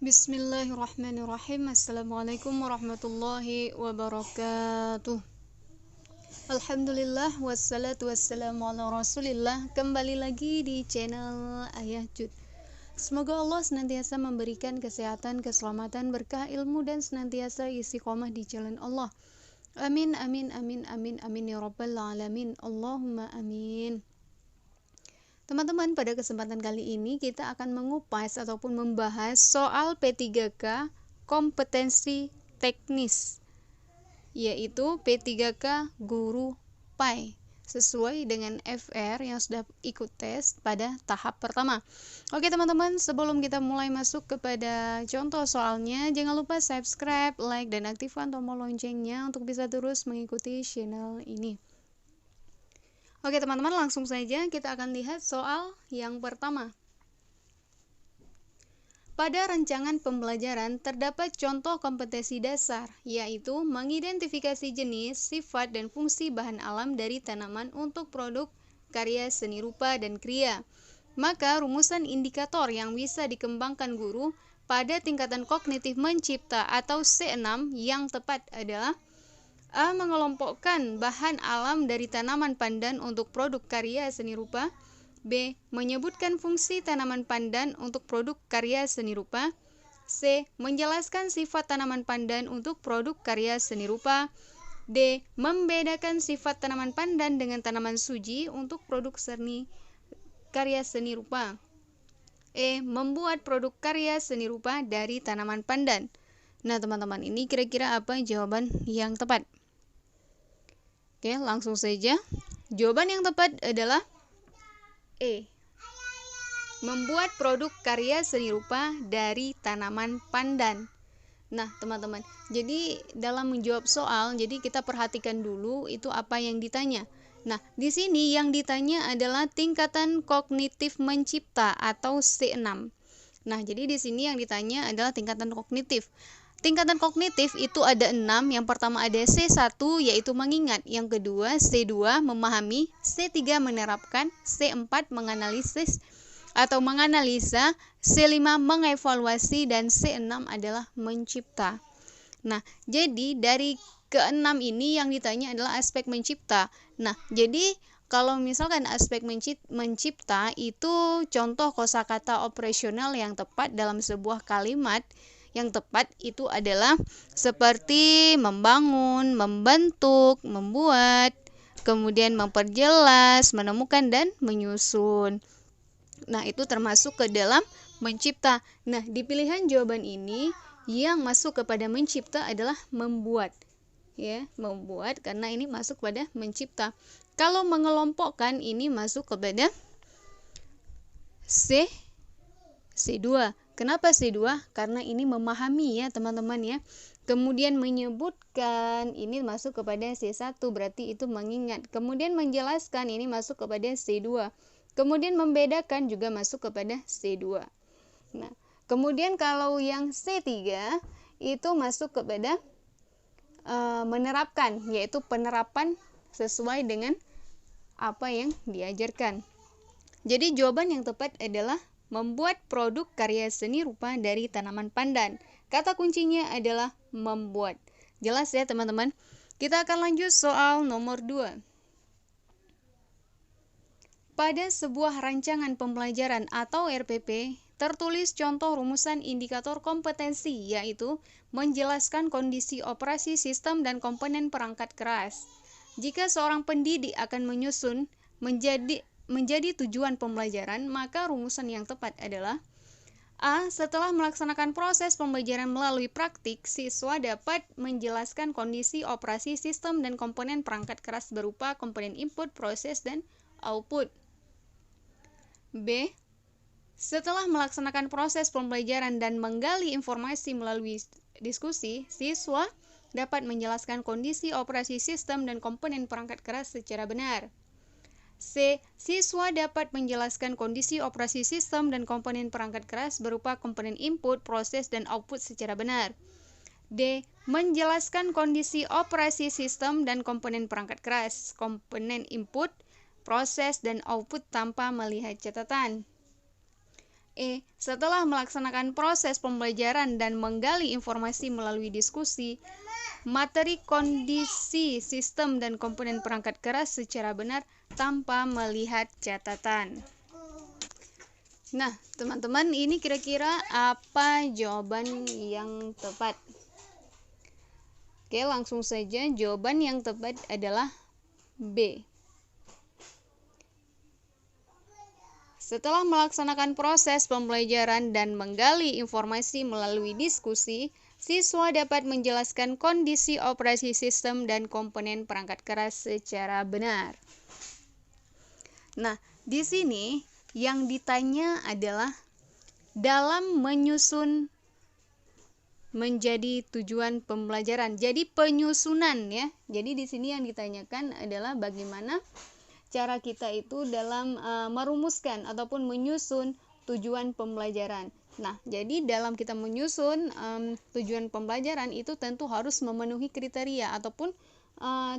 Bismillahirrahmanirrahim. Assalamualaikum warahmatullahi wabarakatuh. Alhamdulillah wassalatu wassalamu ala rasulillah. Kembali lagi di channel Ayah Jud. Semoga Allah senantiasa memberikan kesehatan, keselamatan, berkah ilmu, dan senantiasa istiqomah di jalan Allah. Amin, amin, amin, amin, amin ya rabbal alamin. Allahumma amin. Teman-teman, pada kesempatan kali ini kita akan mengupas ataupun membahas soal P3K kompetensi teknis, yaitu P3K Guru PAI, sesuai dengan FR yang sudah ikut tes pada tahap pertama. Oke teman-teman, sebelum kita mulai masuk kepada contoh soalnya, jangan lupa subscribe, like, dan aktifkan tombol loncengnya untuk bisa terus mengikuti channel ini. Oke teman-teman, langsung saja kita akan lihat soal yang pertama. Pada rancangan pembelajaran terdapat contoh kompetensi dasar, yaitu mengidentifikasi jenis, sifat, dan fungsi bahan alam dari tanaman untuk produk karya seni rupa dan kriya. Maka rumusan indikator yang bisa dikembangkan guru pada tingkatan kognitif mencipta atau C6 yang tepat adalah: A. Mengelompokkan bahan alam dari tanaman pandan untuk produk karya seni rupa. B. Menyebutkan fungsi tanaman pandan untuk produk karya seni rupa. C. Menjelaskan sifat tanaman pandan untuk produk karya seni rupa. D. Membedakan sifat tanaman pandan dengan tanaman suji untuk produk karya seni rupa. E. Membuat produk karya seni rupa dari tanaman pandan. Nah teman-teman, ini kira-kira apa jawaban yang tepat? Oke, langsung saja. Jawaban yang tepat adalah E. Membuat produk karya seni rupa dari tanaman pandan. Nah teman-teman, jadi dalam menjawab soal, jadi kita perhatikan dulu itu apa yang ditanya. Nah di sini yang ditanya adalah tingkatan kognitif mencipta atau C6. Nah jadi di sini yang ditanya adalah tingkatan kognitif. Tingkatan kognitif itu ada 6. Yang pertama ada C1 yaitu mengingat, yang kedua C2 memahami, C3 menerapkan, C4 menganalisis atau menganalisa, C5 mengevaluasi, dan C6 adalah mencipta. Nah, jadi dari ke-6 ini yang ditanya adalah aspek mencipta. Nah, jadi kalau misalkan aspek mencipta itu contoh kosakata operasional yang tepat dalam sebuah kalimat. Yang tepat itu adalah seperti membangun, membentuk, membuat, kemudian memperjelas, menemukan, dan menyusun. Nah, itu termasuk ke dalam mencipta. Nah, di pilihan jawaban ini yang masuk kepada mencipta adalah membuat. Ya, membuat karena ini masuk pada mencipta. Kalau mengelompokkan ini masuk kepada C2. Kenapa C2? Karena ini memahami ya teman-teman ya. Kemudian menyebutkan ini masuk kepada C1, berarti itu mengingat. Kemudian menjelaskan ini masuk kepada C2. Kemudian membedakan juga masuk kepada C2. Nah, kemudian kalau yang C3 itu masuk kepada menerapkan, yaitu penerapan sesuai dengan apa yang diajarkan. Jadi jawaban yang tepat adalah membuat produk karya seni rupa dari tanaman pandan. Kata kuncinya adalah membuat. Jelas ya teman-teman? Kita akan lanjut soal nomor 2. Pada sebuah rancangan pembelajaran atau RPP, tertulis contoh rumusan indikator kompetensi, yaitu menjelaskan kondisi operasi sistem dan komponen perangkat keras. Jika seorang pendidik akan menyusun menjadi tujuan pembelajaran, maka rumusan yang tepat adalah: A. Setelah melaksanakan proses pembelajaran melalui praktik, siswa dapat menjelaskan kondisi operasi sistem dan komponen perangkat keras berupa komponen input, proses, dan output. B. Setelah melaksanakan proses pembelajaran dan menggali informasi melalui diskusi, siswa dapat menjelaskan kondisi operasi sistem dan komponen perangkat keras secara benar. C. Siswa dapat menjelaskan kondisi operasi sistem dan komponen perangkat keras berupa komponen input, proses, dan output secara benar. D. Menjelaskan kondisi operasi sistem dan komponen perangkat keras, komponen input, proses, dan output tanpa melihat catatan. E. Setelah melaksanakan proses pembelajaran dan menggali informasi melalui diskusi, materi, kondisi, sistem, dan komponen perangkat keras secara benar tanpa melihat catatan. Nah, teman-teman, ini kira-kira apa jawaban yang tepat? Oke, langsung saja. Jawaban yang tepat adalah B. Setelah melaksanakan proses pembelajaran dan menggali informasi melalui diskusi, siswa dapat menjelaskan kondisi operasi sistem dan komponen perangkat keras secara benar. Nah, di sini yang ditanya adalah dalam menyusun menjadi tujuan pembelajaran. Jadi penyusunan ya. Jadi di sini yang ditanyakan adalah bagaimana cara kita itu dalam merumuskan ataupun menyusun tujuan pembelajaran. Nah, jadi dalam kita menyusun tujuan pembelajaran itu tentu harus memenuhi kriteria ataupun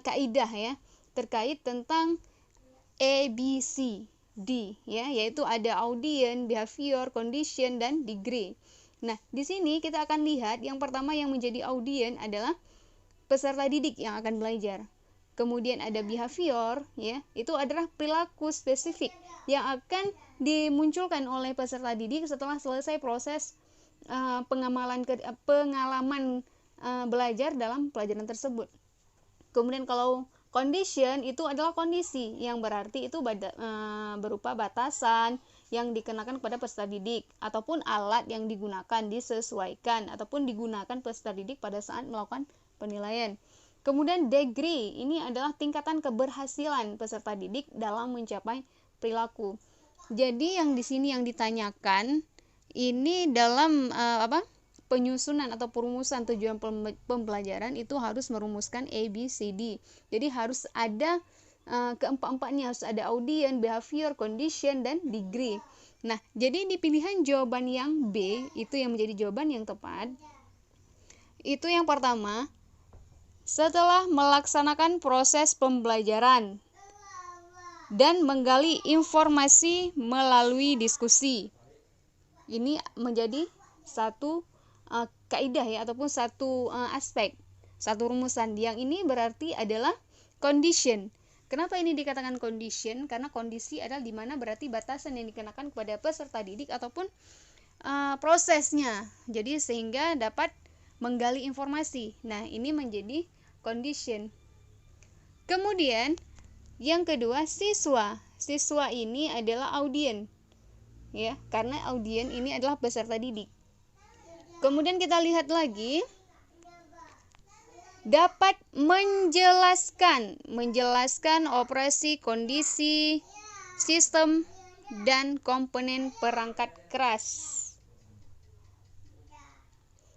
kaidah ya terkait tentang ABCD ya, yaitu ada audience, behavior, condition, dan degree. Nah, di sini kita akan lihat yang pertama yang menjadi audiens adalah peserta didik yang akan belajar. Kemudian ada behavior, ya, itu adalah perilaku spesifik yang akan dimunculkan oleh peserta didik setelah selesai proses pengalaman belajar dalam pelajaran tersebut. Kemudian kalau condition itu adalah kondisi yang berarti itu berupa batasan yang dikenakan kepada peserta didik ataupun alat yang digunakan disesuaikan ataupun digunakan peserta didik pada saat melakukan penilaian. Kemudian degree ini adalah tingkatan keberhasilan peserta didik dalam mencapai perilaku. Jadi yang di sini yang ditanyakan ini dalam penyusunan atau perumusan tujuan pembelajaran itu harus merumuskan ABCD. Jadi harus ada keempat-empatnya, harus ada audience, behavior, condition, dan degree. Nah, jadi di pilihan jawaban yang B itu yang menjadi jawaban yang tepat. Itu yang pertama, setelah melaksanakan proses pembelajaran dan menggali informasi melalui diskusi. Ini menjadi satu kaidah ya ataupun satu aspek, satu rumusan. Yang ini berarti adalah condition. Kenapa ini dikatakan condition? Karena kondisi adalah di mana berarti batasan yang dikenakan kepada peserta didik ataupun prosesnya. Jadi sehingga dapat menggali informasi. Nah, ini menjadi condition. Kemudian yang kedua, siswa. Siswa ini adalah audiens. Ya, karena audiens ini adalah peserta didik. Kemudian kita lihat lagi, dapat menjelaskan operasi, kondisi, sistem, dan komponen perangkat keras.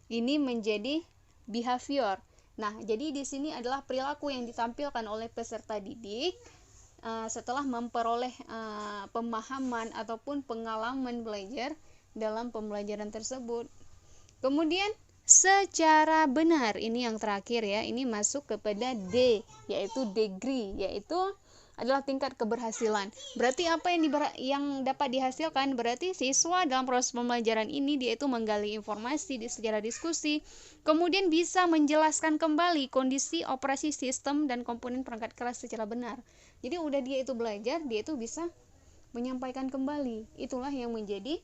Ini menjadi behavior. Nah, jadi di sini adalah perilaku yang ditampilkan oleh peserta didik setelah memperoleh pemahaman ataupun pengalaman belajar dalam pembelajaran tersebut. Kemudian secara benar, ini yang terakhir ya, ini masuk kepada D, yaitu degree, yaitu adalah tingkat keberhasilan. Berarti apa yang dapat dihasilkan? Berarti siswa dalam proses pembelajaran ini dia itu menggali informasi secara diskusi, kemudian bisa menjelaskan kembali kondisi operasi sistem dan komponen perangkat keras secara benar. Jadi udah dia itu belajar, dia itu bisa menyampaikan kembali. Itulah yang menjadi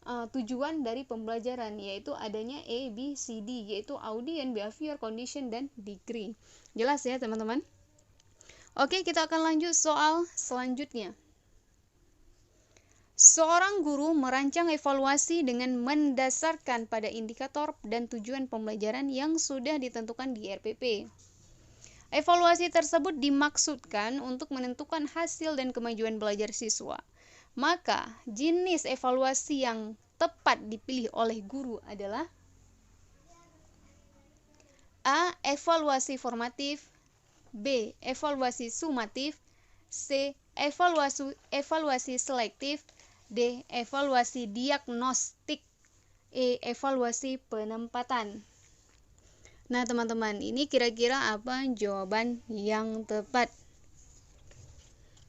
tujuan dari pembelajaran, yaitu adanya ABCD, yaitu audience, behavior, condition, dan degree. Jelas ya teman-teman? Oke, kita akan lanjut soal selanjutnya. Seorang guru merancang evaluasi dengan mendasarkan pada indikator dan tujuan pembelajaran yang sudah ditentukan di RPP. Evaluasi tersebut dimaksudkan untuk menentukan hasil dan kemajuan belajar siswa. Maka, jenis evaluasi yang tepat dipilih oleh guru adalah A. Evaluasi formatif, B. Evaluasi sumatif, C. Evaluasi selektif, D. Evaluasi diagnostik, E. Evaluasi penempatan. Nah, teman-teman, ini kira-kira apa jawaban yang tepat?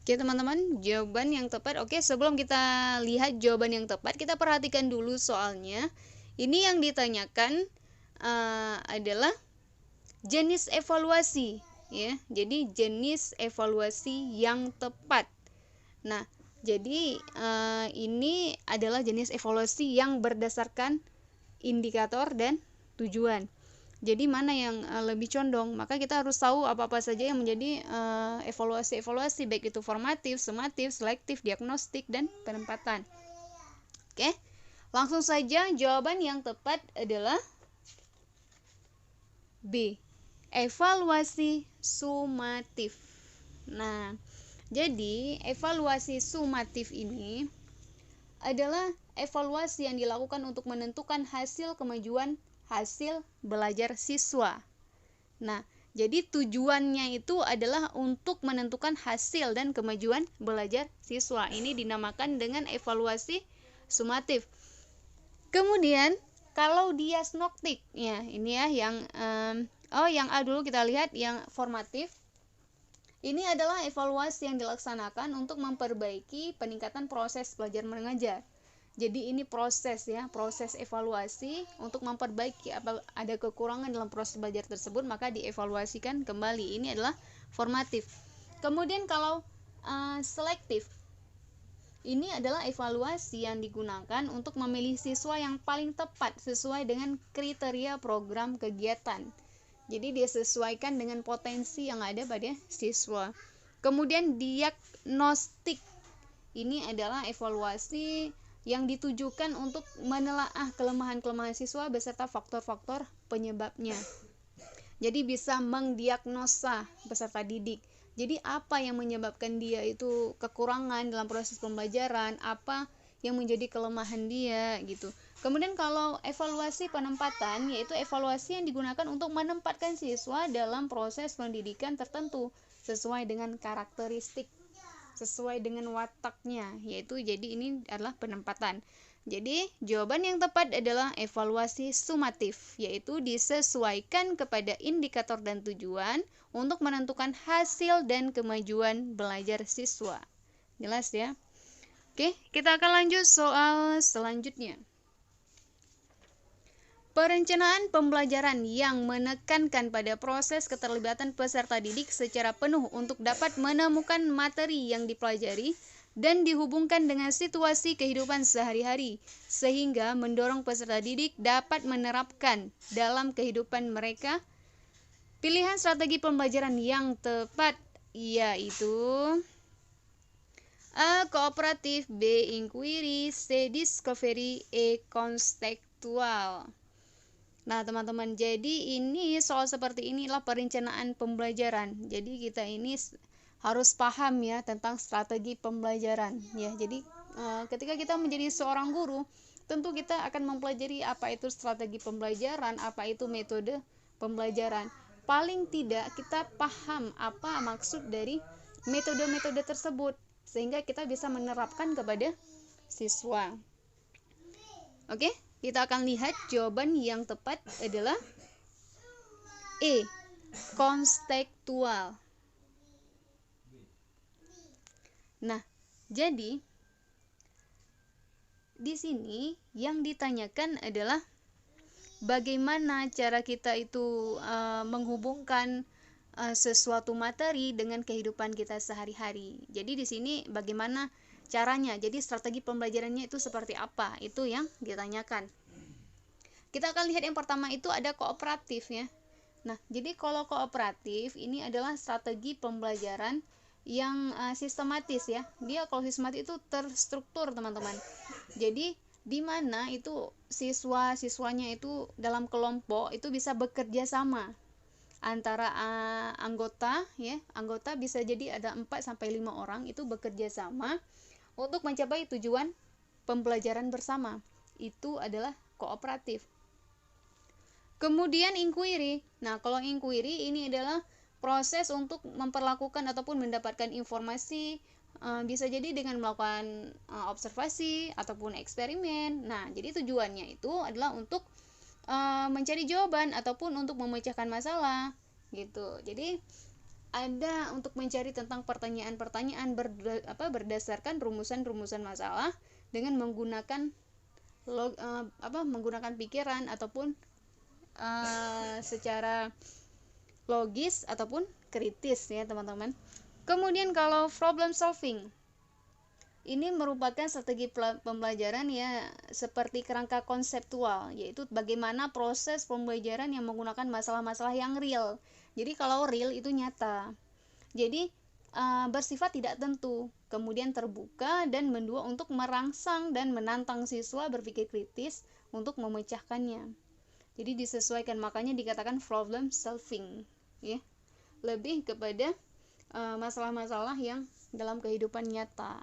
Oke teman-teman, jawaban yang tepat. Oke, sebelum kita lihat jawaban yang tepat, kita perhatikan dulu soalnya. Ini yang ditanyakan adalah jenis evaluasi, ya. Jadi jenis evaluasi yang tepat. Nah, jadi ini adalah jenis evaluasi yang berdasarkan indikator dan tujuan. Jadi mana yang lebih condong? Maka kita harus tahu apa-apa saja yang menjadi evaluasi-evaluasi, baik itu formatif, sumatif, selektif, diagnostik, dan penempatan. Oke, langsung saja jawaban yang tepat adalah B, evaluasi sumatif. Nah, jadi evaluasi sumatif ini adalah evaluasi yang dilakukan untuk menentukan hasil kemajuan hasil belajar siswa. Nah, jadi tujuannya itu adalah untuk menentukan hasil dan kemajuan belajar siswa. Ini dinamakan dengan evaluasi sumatif. Kemudian kalau diagnostik, ya ini ya yang yang A dulu kita lihat, yang formatif. Ini adalah evaluasi yang dilaksanakan untuk memperbaiki peningkatan proses belajar mengajar. Jadi ini proses ya, proses evaluasi untuk memperbaiki apa ada kekurangan dalam proses belajar tersebut, maka dievaluasikan kembali. Ini adalah formatif. Kemudian kalau selektif, ini adalah evaluasi yang digunakan untuk memilih siswa yang paling tepat sesuai dengan kriteria program kegiatan. Jadi disesuaikan dengan potensi yang ada pada siswa. Kemudian diagnostik, ini adalah evaluasi yang ditujukan untuk menelaah kelemahan-kelemahan siswa beserta faktor-faktor penyebabnya. Jadi bisa mendiagnosa peserta didik. Jadi apa yang menyebabkan dia itu kekurangan dalam proses pembelajaran, apa yang menjadi kelemahan dia gitu. Kemudian kalau evaluasi penempatan, yaitu evaluasi yang digunakan untuk menempatkan siswa dalam proses pendidikan tertentu sesuai dengan karakteristik, sesuai dengan wataknya, yaitu jadi ini adalah penempatan. Jadi jawaban yang tepat adalah evaluasi sumatif, yaitu disesuaikan kepada indikator dan tujuan untuk menentukan hasil dan kemajuan belajar siswa. Jelas ya? Oke, kita akan lanjut soal selanjutnya. Perencanaan pembelajaran yang menekankan pada proses keterlibatan peserta didik secara penuh untuk dapat menemukan materi yang dipelajari dan dihubungkan dengan situasi kehidupan sehari-hari, sehingga mendorong peserta didik dapat menerapkan dalam kehidupan mereka. Pilihan strategi pembelajaran yang tepat yaitu A. Kooperatif, B. Inquiry, C. Discovery, E. Konstekstual. Nah teman-teman, jadi ini soal seperti inilah perencanaan pembelajaran. Jadi kita ini harus paham ya tentang strategi pembelajaran ya. Jadi ketika kita menjadi seorang guru, tentu kita akan mempelajari apa itu strategi pembelajaran, apa itu metode pembelajaran. Paling tidak kita paham apa maksud dari metode-metode tersebut, sehingga kita bisa menerapkan kepada siswa. Oke? Kita akan lihat jawaban yang tepat adalah E. Konstekstual. Nah, jadi di sini yang ditanyakan adalah bagaimana cara kita itu menghubungkan sesuatu materi dengan kehidupan kita sehari-hari. Jadi di sini bagaimana caranya, jadi strategi pembelajarannya itu seperti apa, itu yang ditanyakan. Kita akan lihat yang pertama itu ada kooperatif ya. Nah, jadi kalau kooperatif ini adalah strategi pembelajaran yang sistematis ya. Dia kalau sistematis itu terstruktur teman-teman. Jadi di mana itu siswa-siswanya itu dalam kelompok itu bisa bekerja sama antara anggota ya. Anggota bisa jadi ada 4 sampai 5 orang itu bekerja sama untuk mencapai tujuan pembelajaran bersama. Itu adalah kooperatif. Kemudian inquiry. Nah, kalau inquiry ini adalah proses untuk memperlakukan ataupun mendapatkan informasi, bisa jadi dengan melakukan observasi ataupun eksperimen. Nah, jadi tujuannya itu adalah untuk mencari jawaban ataupun untuk memecahkan masalah gitu. Jadi ada untuk mencari tentang pertanyaan-pertanyaan berdasarkan rumusan-rumusan masalah dengan menggunakan menggunakan pikiran ataupun secara logis ataupun kritis ya teman-teman. Kemudian kalau problem solving, ini merupakan strategi pembelajaran ya seperti kerangka konseptual, yaitu bagaimana proses pembelajaran yang menggunakan masalah-masalah yang real. Jadi kalau real itu nyata. Jadi bersifat tidak tentu, kemudian terbuka dan mendua untuk merangsang dan menantang siswa berpikir kritis untuk memecahkannya. Jadi disesuaikan, makanya dikatakan problem solving ya. Lebih kepada masalah-masalah yang dalam kehidupan nyata.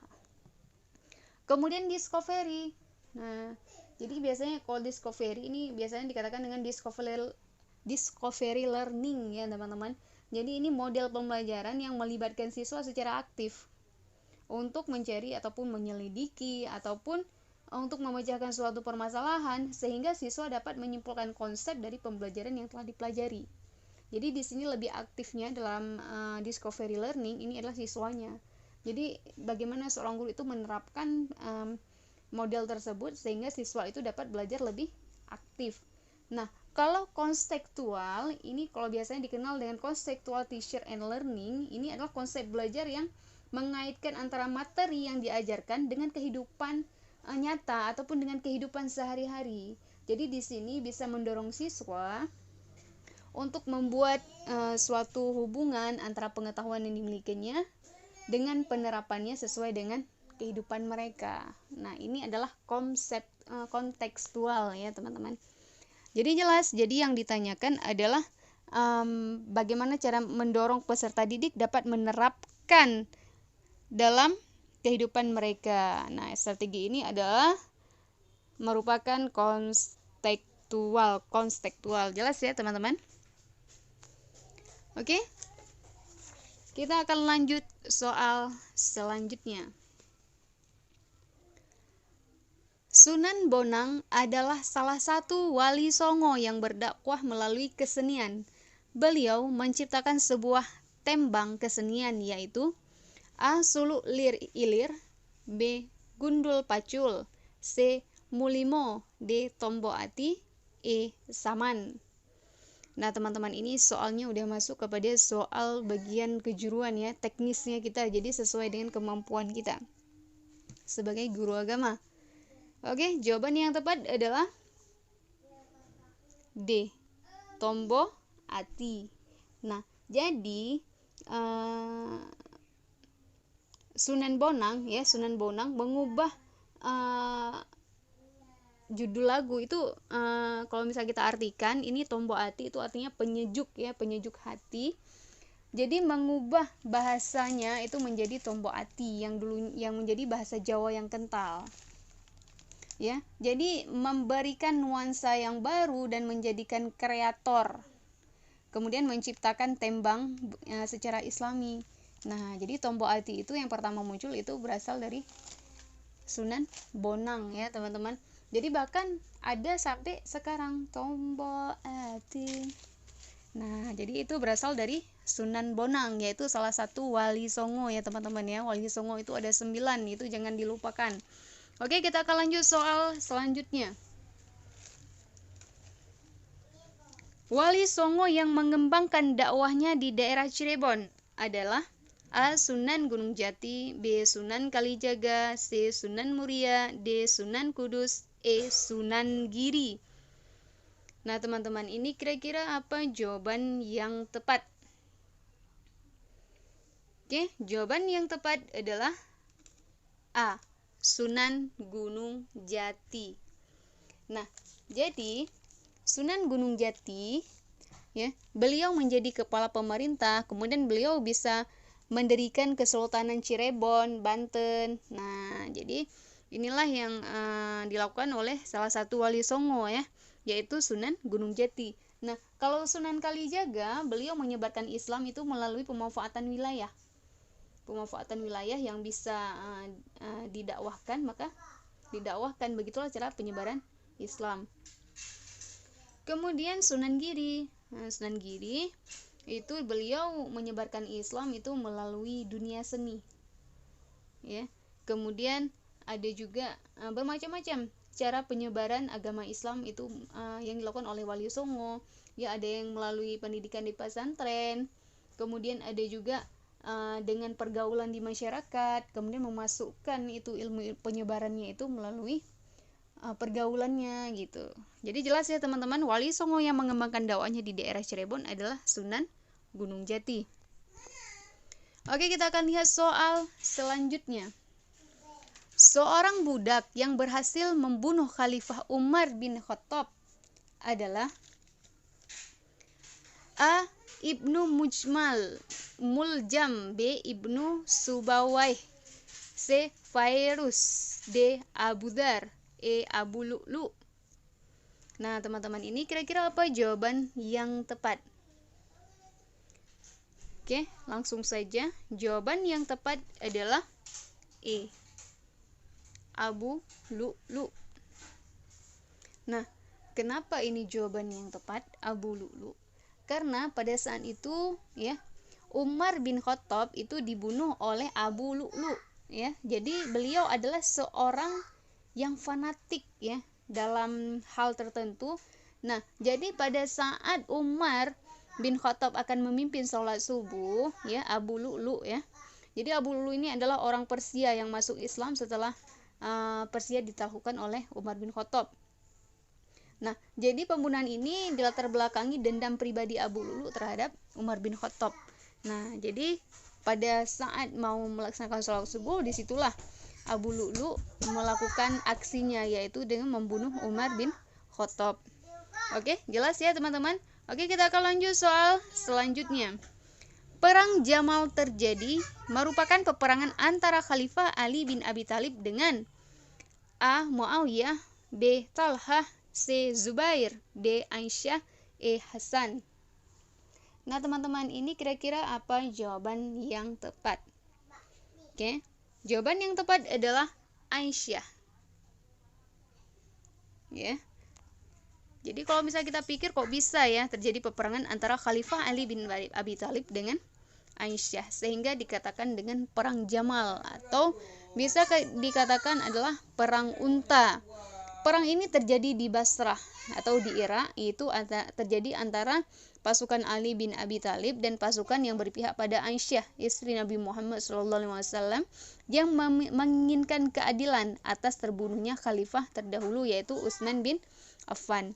Kemudian discovery. Nah, jadi biasanya kalau discovery ini biasanya dikatakan dengan discovery learning ya teman-teman. Jadi ini model pembelajaran yang melibatkan siswa secara aktif untuk mencari ataupun menyelidiki ataupun untuk memecahkan suatu permasalahan sehingga siswa dapat menyimpulkan konsep dari pembelajaran yang telah dipelajari. Jadi di sini lebih aktifnya dalam discovery learning ini adalah siswanya. Jadi bagaimana seorang guru itu menerapkan model tersebut sehingga siswa itu dapat belajar lebih aktif. Nah, kalau konseptual ini kalau biasanya dikenal dengan konseptual teacher and learning, ini adalah konsep belajar yang mengaitkan antara materi yang diajarkan dengan kehidupan nyata ataupun dengan kehidupan sehari-hari. Jadi di sini bisa mendorong siswa untuk membuat suatu hubungan antara pengetahuan yang dimilikinya dengan penerapannya sesuai dengan kehidupan mereka. Nah, ini adalah konsep kontekstual ya teman-teman. Jadi jelas, jadi yang ditanyakan adalah bagaimana cara mendorong peserta didik dapat menerapkan dalam kehidupan mereka. Nah, strategi ini adalah merupakan kontekstual. Jelas ya teman-teman? Oke? Kita akan lanjut soal selanjutnya. Sunan Bonang adalah salah satu wali Songo yang berdakwah melalui kesenian. Beliau menciptakan sebuah tembang kesenian yaitu A. Suluk Lir Ilir, B. Gundul Pacul, C. Mulimo, D. Tombo Ati, E. Saman. Nah teman-teman, ini soalnya udah masuk kepada soal bagian kejuruan ya, teknisnya kita, jadi sesuai dengan kemampuan kita sebagai guru agama. Oke, jawaban yang tepat adalah D. Tombo Ati. Nah, jadi Sunan Bonang mengubah judul lagu itu kalau misalnya kita artikan, ini Tombo Ati itu artinya penyejuk ya, penyejuk hati. Jadi mengubah bahasanya itu menjadi Tombo Ati yang menjadi bahasa Jawa yang kental. Ya, jadi memberikan nuansa yang baru dan menjadikan kreator. Kemudian menciptakan tembang secara Islami. Nah, jadi Tombo Ati itu yang pertama muncul itu berasal dari Sunan Bonang ya, teman-teman. Jadi bahkan ada sampai sekarang Tombo Ati. Nah, jadi itu berasal dari Sunan Bonang, yaitu salah satu wali Songo ya teman-teman ya. Wali Songo itu ada 9, itu jangan dilupakan. Oke, kita akan lanjut soal selanjutnya. Wali Songo yang mengembangkan dakwahnya di daerah Cirebon adalah A. Sunan Gunung Jati, B. Sunan Kalijaga, C. Sunan Muria, D. Sunan Kudus, E. Sunan Giri. Nah teman-teman, ini kira-kira apa jawaban yang tepat? Oke, jawaban yang tepat adalah A. Sunan Gunung Jati. Nah, jadi Sunan Gunung Jati ya, beliau menjadi kepala pemerintah, kemudian beliau bisa mendirikan Kesultanan Cirebon, Banten. Nah, jadi inilah yang dilakukan oleh salah satu wali Songo ya, yaitu Sunan Gunung Jati. Nah, kalau Sunan Kalijaga, beliau menyebarkan Islam itu melalui pemanfaatan wilayah. Pemanfaatan wilayah yang bisa didakwahkan, maka didakwahkan, begitulah cara penyebaran Islam. Kemudian Sunan Giri. Nah, Sunan Giri itu beliau menyebarkan Islam itu melalui dunia seni, ya. Kemudian ada juga bermacam-macam cara penyebaran agama Islam itu yang dilakukan oleh Wali Songo, ya. Ada yang melalui pendidikan di pesantren, kemudian ada juga dengan pergaulan di masyarakat, kemudian memasukkan itu ilmu penyebarannya itu melalui pergaulannya gitu. Jadi jelas ya teman-teman, Wali Songo yang mengembangkan dakwahnya di daerah Cirebon adalah Sunan Gunung Jati. Oke, kita akan lihat soal selanjutnya. Seorang budak yang berhasil membunuh Khalifah Umar bin Khattab adalah A. Ibnu Muljam, B. Ibnu Subawaih, C. Fairuz, D. Abu Dhar, E. Abu Lu'lu. Nah teman-teman, ini kira-kira apa jawaban yang tepat? Oke, langsung saja. Jawaban yang tepat adalah E. Abu Lu'lu. Nah, kenapa ini jawaban yang tepat, Abu Lu'lu? Karena pada saat itu, ya, Umar bin Khattab itu dibunuh oleh Abu Lu'lu, ya. Jadi beliau adalah seorang yang fanatik, ya, dalam hal tertentu. Nah, jadi pada saat Umar bin Khattab akan memimpin sholat subuh, ya, Abu Lu'lu, ya. Jadi Abu Lu'lu ini adalah orang Persia yang masuk Islam setelah Persia ditaklukkan oleh Umar bin Khattab. Nah, jadi pembunuhan ini dilatar belakangi dendam pribadi Abu Lu'lu terhadap Umar bin Khattab. Nah, jadi pada saat mau melaksanakan sholat subuh, disitulah Abu Lu'lu melakukan aksinya, yaitu dengan membunuh Umar bin Khattab. Oke, jelas ya teman-teman? Oke, kita akan lanjut soal selanjutnya. Perang Jamal terjadi merupakan peperangan antara Khalifah Ali bin Abi Thalib dengan A. Muawiyah, B. Talhah, C. Zubair, D. Aisyah, E. Hasan. Nah teman-teman, ini kira-kira apa jawaban yang tepat? Oke, jawaban yang tepat adalah Aisyah, ya. Jadi kalau misalnya kita pikir, kok bisa ya terjadi peperangan antara Khalifah Ali bin Abi Thalib dengan Aisyah, sehingga dikatakan dengan perang Jamal, atau bisa dikatakan adalah perang unta. Perang ini terjadi di Basrah atau di Irak, itu terjadi antara pasukan Ali bin Abi Thalib dan pasukan yang berpihak pada Aisyah, istri Nabi Muhammad SAW, yang menginginkan keadilan atas terbunuhnya khalifah terdahulu, yaitu Utsman bin Affan.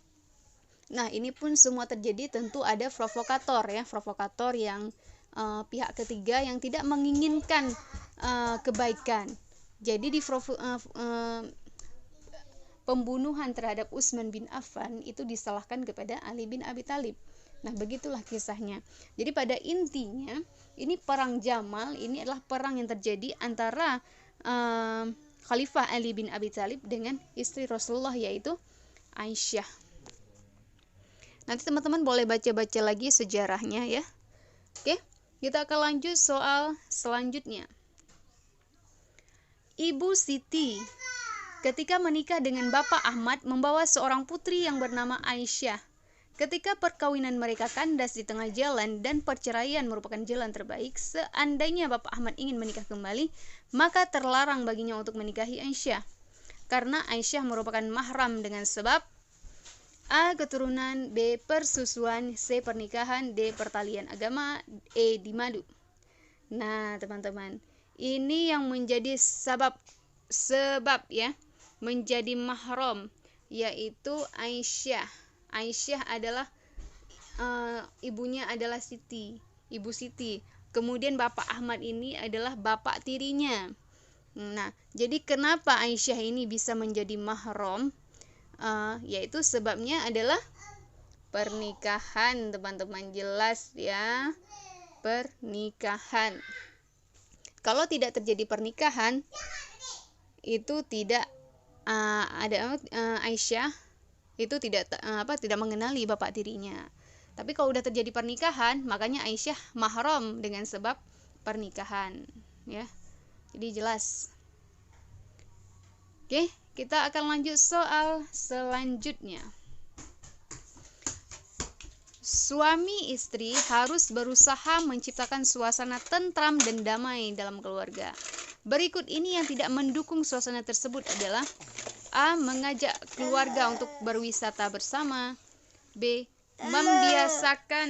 Nah, ini pun semua terjadi tentu ada provokator, ya, provokator yang pihak ketiga yang tidak menginginkan kebaikan. Jadi di pembunuhan terhadap Utsman bin Affan itu disalahkan kepada Ali bin Abi Thalib. Nah, begitulah kisahnya. Jadi pada intinya ini perang Jamal ini adalah perang yang terjadi antara Khalifah Ali bin Abi Thalib dengan istri Rasulullah, yaitu Aisyah. Nanti teman-teman boleh baca-baca lagi sejarahnya, ya. Oke, kita akan lanjut soal selanjutnya. Ibu Siti ketika menikah dengan Bapak Ahmad membawa seorang putri yang bernama Aisyah. Ketika perkawinan mereka kandas di tengah jalan dan perceraian merupakan jalan terbaik, seandainya Bapak Ahmad ingin menikah kembali, maka terlarang baginya untuk menikahi Aisyah. Karena Aisyah merupakan mahram dengan sebab A. Keturunan, B. Persusuan, C. Pernikahan, D. Pertalian agama, E. Dimadu. Nah teman-teman, ini yang menjadi sebab ya menjadi mahram, yaitu Aisyah. Aisyah adalah ibunya adalah Siti, Ibu Siti. Kemudian Bapak Ahmad ini adalah bapak tirinya. Nah, jadi kenapa Aisyah ini bisa menjadi mahram? Yaitu sebabnya adalah pernikahan, teman-teman. Jelas ya, pernikahan. Kalau tidak terjadi pernikahan, itu tidak ada Aisyah itu tidak mengenali bapak tirinya. Tapi kalau udah terjadi pernikahan, makanya Aisyah mahram dengan sebab pernikahan, ya. Jadi jelas. Oke, kita akan lanjut soal selanjutnya. Suami istri harus berusaha menciptakan suasana tentram dan damai dalam keluarga. Berikut ini yang tidak mendukung suasana tersebut adalah A. Mengajak keluarga untuk berwisata bersama. B. Membiasakan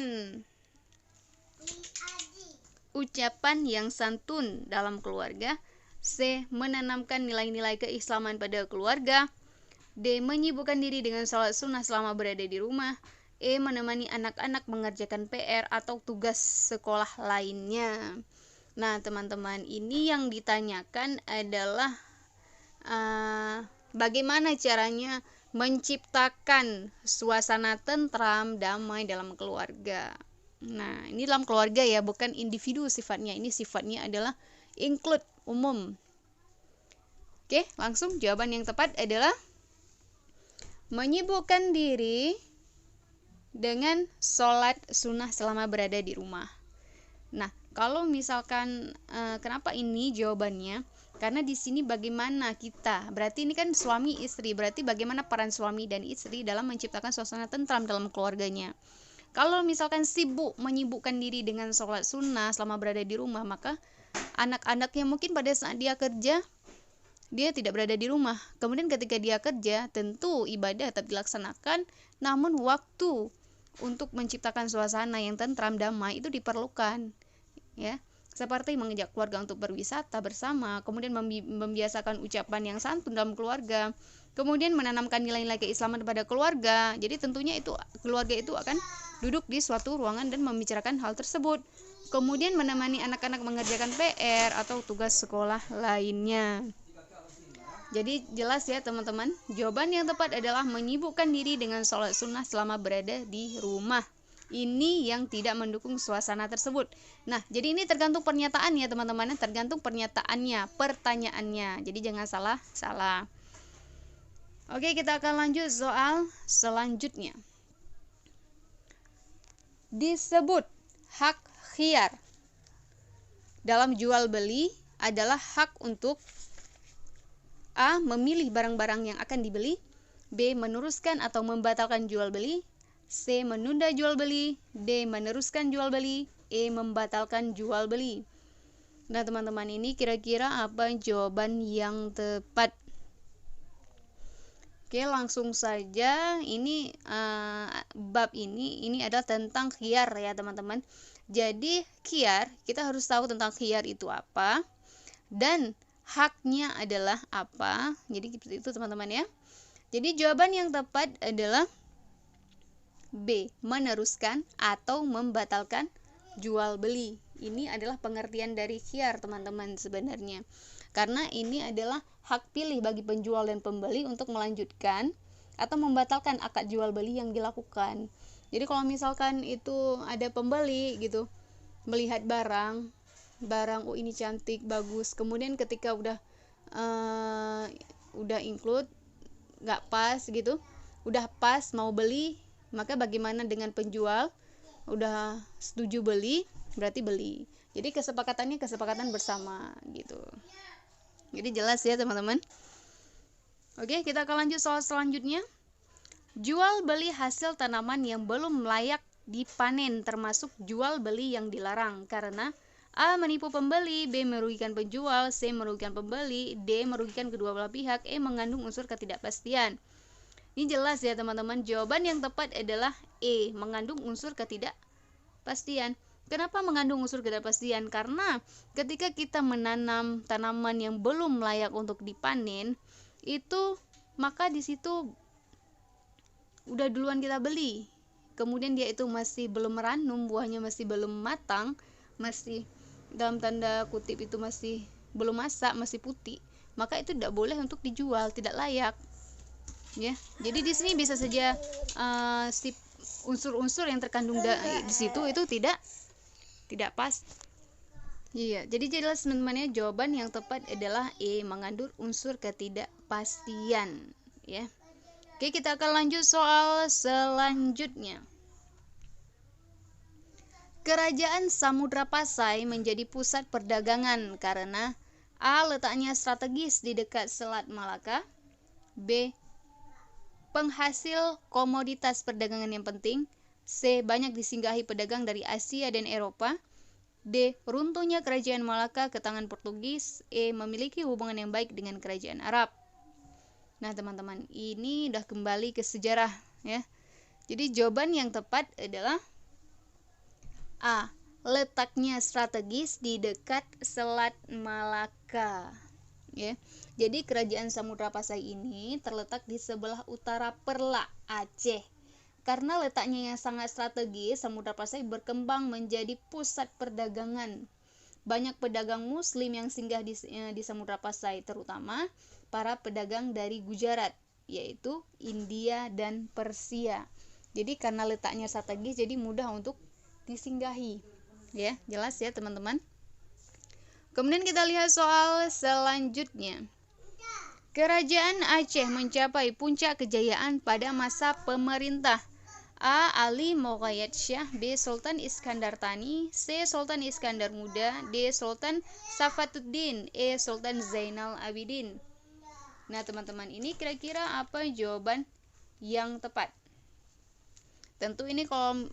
ucapan yang santun dalam keluarga. C. Menanamkan nilai-nilai keislaman pada keluarga. D. Menyibukkan diri dengan sholat sunnah selama berada di rumah. E. Menemani anak-anak mengerjakan PR atau tugas sekolah lainnya. Nah, teman-teman, ini yang ditanyakan adalah bagaimana caranya menciptakan suasana tentram, damai dalam keluarga. Nah, ini dalam keluarga ya, bukan individu sifatnya. Ini sifatnya adalah include, umum. Oke, langsung jawaban yang tepat adalah menyibukkan diri dengan sholat sunnah selama berada di rumah. Nah, kalau misalkan kenapa ini jawabannya? Karena di sini bagaimana kita, berarti ini kan suami istri, berarti bagaimana peran suami dan istri dalam menciptakan suasana tentram dalam keluarganya. Kalau misalkan sibuk menyibukkan diri dengan sholat sunnah selama berada di rumah, maka anak-anaknya mungkin pada saat dia kerja, dia tidak berada di rumah. Kemudian ketika dia kerja, tentu ibadah tetap dilaksanakan, namun waktu untuk menciptakan suasana yang tentram, damai itu diperlukan, ya. Seperti mengajak keluarga untuk berwisata bersama, kemudian membiasakan ucapan yang santun dalam keluarga, kemudian menanamkan nilai-nilai keislaman pada keluarga. Jadi tentunya itu keluarga itu akan duduk di suatu ruangan dan membicarakan hal tersebut. Kemudian menemani anak-anak mengerjakan PR atau tugas sekolah lainnya. Jadi jelas ya teman-teman, jawaban yang tepat adalah menyibukkan diri dengan sholat sunnah selama berada di rumah. Ini yang tidak mendukung suasana tersebut. Nah, jadi ini tergantung pernyataan ya teman-teman, tergantung pernyataannya, pertanyaannya. Jadi jangan salah. Oke, kita akan lanjut soal selanjutnya. Disebut hak khiyar dalam jual beli adalah hak untuk A. Memilih barang-barang yang akan dibeli. B. Meneruskan atau membatalkan jual beli. C. Menunda jual beli. D. Meneruskan jual beli. E. Membatalkan jual beli. Nah teman-teman, ini kira-kira apa jawaban yang tepat? Oke, langsung saja. Ini bab ini adalah tentang khiyar ya teman-teman. Jadi khiyar, kita harus tahu tentang khiyar itu apa dan haknya adalah apa. Jadi seperti itu teman-teman ya. Jadi jawaban yang tepat adalah B. Meneruskan atau membatalkan jual beli. Ini adalah pengertian dari khiyar teman-teman sebenarnya. Karena ini adalah hak pilih bagi penjual dan pembeli untuk melanjutkan atau membatalkan akad jual beli yang dilakukan. Jadi kalau misalkan itu ada pembeli gitu, melihat barang oh ini cantik, bagus. Kemudian ketika udah include, nggak pas gitu, udah pas mau beli, maka bagaimana dengan penjual? Udah setuju beli, berarti beli. Jadi kesepakatan bersama gitu. Jadi jelas ya teman-teman. Oke, kita akan lanjut soal selanjutnya. Jual beli hasil tanaman yang belum layak dipanen termasuk jual beli yang dilarang karena A. Menipu pembeli, B. Merugikan penjual, C. Merugikan pembeli, D. Merugikan kedua belah pihak, E. Mengandung unsur ketidakpastian. Ini jelas ya teman-teman, jawaban yang tepat adalah E. Mengandung unsur ketidakpastian. Kenapa mengandung unsur ketidakpastian? Karena ketika kita menanam tanaman yang belum layak untuk dipanen, itu maka di situ udah duluan kita beli. Kemudian dia itu masih belum meranum, buahnya masih belum matang, masih dalam tanda kutip itu masih belum masak, masih putih, maka itu tidak boleh untuk dijual, tidak layak. Ya, jadi di sini bisa saja si unsur-unsur yang terkandung di situ itu tidak pas. Iya, jadi jelas teman-teman, jawaban yang tepat adalah E. Mengandung unsur ketidakpastian. Ya. Oke, kita akan lanjut soal selanjutnya. Kerajaan Samudra Pasai menjadi pusat perdagangan karena A. Letaknya strategis di dekat Selat Malaka. B. Penghasil komoditas perdagangan yang penting. C. Banyak disinggahi pedagang dari Asia dan Eropa. D. Runtuhnya kerajaan Malaka ke tangan Portugis. E. Memiliki hubungan yang baik dengan kerajaan Arab. Nah teman-teman, ini udah kembali ke sejarah ya. Jadi jawaban yang tepat adalah A. Letaknya strategis di dekat Selat Malaka. Ya. Jadi kerajaan Samudra Pasai ini terletak di sebelah utara Perla, Aceh. Karena letaknya yang sangat strategis, Samudra Pasai berkembang menjadi pusat perdagangan. Banyak pedagang muslim yang singgah di Samudra Pasai, terutama para pedagang dari Gujarat, yaitu India dan Persia. Jadi karena letaknya strategis, jadi mudah untuk disinggahi. Ya, jelas ya teman-teman. Kemudian kita lihat soal selanjutnya. Kerajaan Aceh mencapai puncak kejayaan pada masa pemerintah A. Ali Moghayed Shah, B. Sultan Iskandar Thani, C. Sultan Iskandar Muda, D. Sultan Safatuddin, E. Sultan Zainal Abidin. Nah teman-teman, ini kira-kira apa jawaban yang tepat? Tentu ini kalau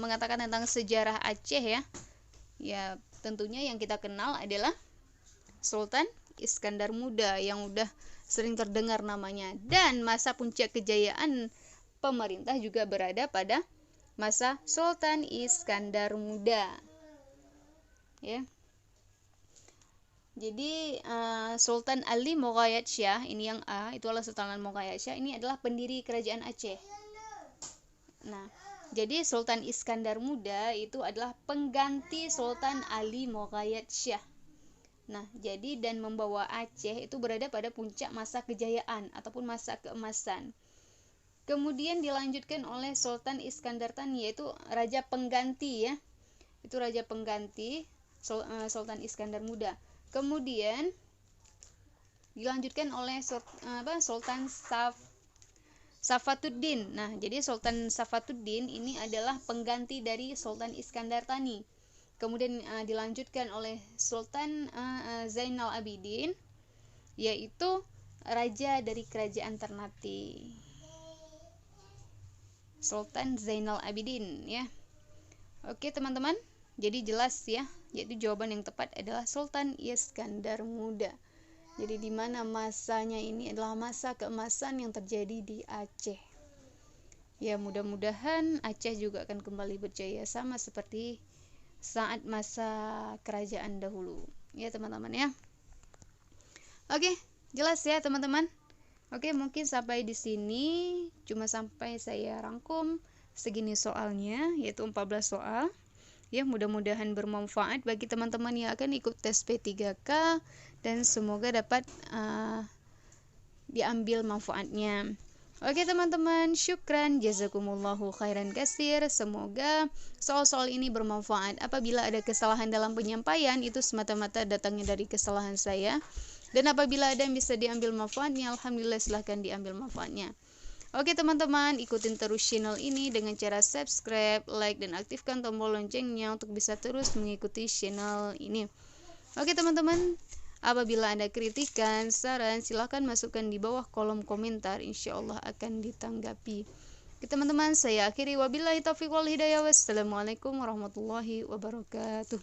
mengatakan tentang sejarah Aceh ya, ya tentunya yang kita kenal adalah Sultan Iskandar Muda yang udah sering terdengar namanya. Dan masa puncak kejayaan pemerintah juga berada pada masa Sultan Iskandar Muda. Ya. Jadi Sultan Ali Moghayed Shah, ini yang A, itu adalah Sultan Moghayed Shah, ini adalah pendiri kerajaan Aceh. Nah, jadi Sultan Iskandar Muda itu adalah pengganti Sultan Ali Moghayed Shah. Nah, jadi dan membawa Aceh itu berada pada puncak masa kejayaan ataupun masa keemasan. Kemudian dilanjutkan oleh Sultan Iskandar Thani, yaitu raja pengganti ya. Itu raja pengganti Sultan Iskandar Muda. Kemudian dilanjutkan oleh Sultan Safatuddin. Nah, jadi Sultan Safatuddin ini adalah pengganti dari Sultan Iskandar Thani. Kemudian dilanjutkan oleh Sultan Zainal Abidin, yaitu raja dari kerajaan Ternate. Sultan Zainal Abidin ya. Oke teman-teman, jadi jelas ya, yaitu jawaban yang tepat adalah Sultan Iskandar Muda. Jadi di mana masanya ini adalah masa keemasan yang terjadi di Aceh. Ya, mudah-mudahan Aceh juga akan kembali berjaya sama seperti saat masa kerajaan dahulu. Ya teman-teman ya. Oke, jelas ya teman-teman. Oke, mungkin sampai di sini cuma sampai saya rangkum segini soalnya, yaitu 14 soal. Ya, mudah-mudahan bermanfaat bagi teman-teman yang akan ikut tes P3K dan semoga dapat diambil manfaatnya. Oke teman-teman, syukran, jazakumullahu khairan katsir. Semoga soal-soal ini bermanfaat. Apabila ada kesalahan dalam penyampaian, itu semata-mata datangnya dari kesalahan saya. Dan apabila ada yang bisa diambil manfaatnya, alhamdulillah silahkan diambil manfaatnya. Oke teman-teman, ikutin terus channel ini dengan cara subscribe, like, dan aktifkan tombol loncengnya untuk bisa terus mengikuti channel ini. Oke teman-teman, apabila ada kritikan, saran, silahkan masukkan di bawah kolom komentar. Insya Allah akan ditanggapi. Oke teman-teman, saya akhiri wabillahi taufiq wal hidayah. Wassalamualaikum warahmatullahi wabarakatuh.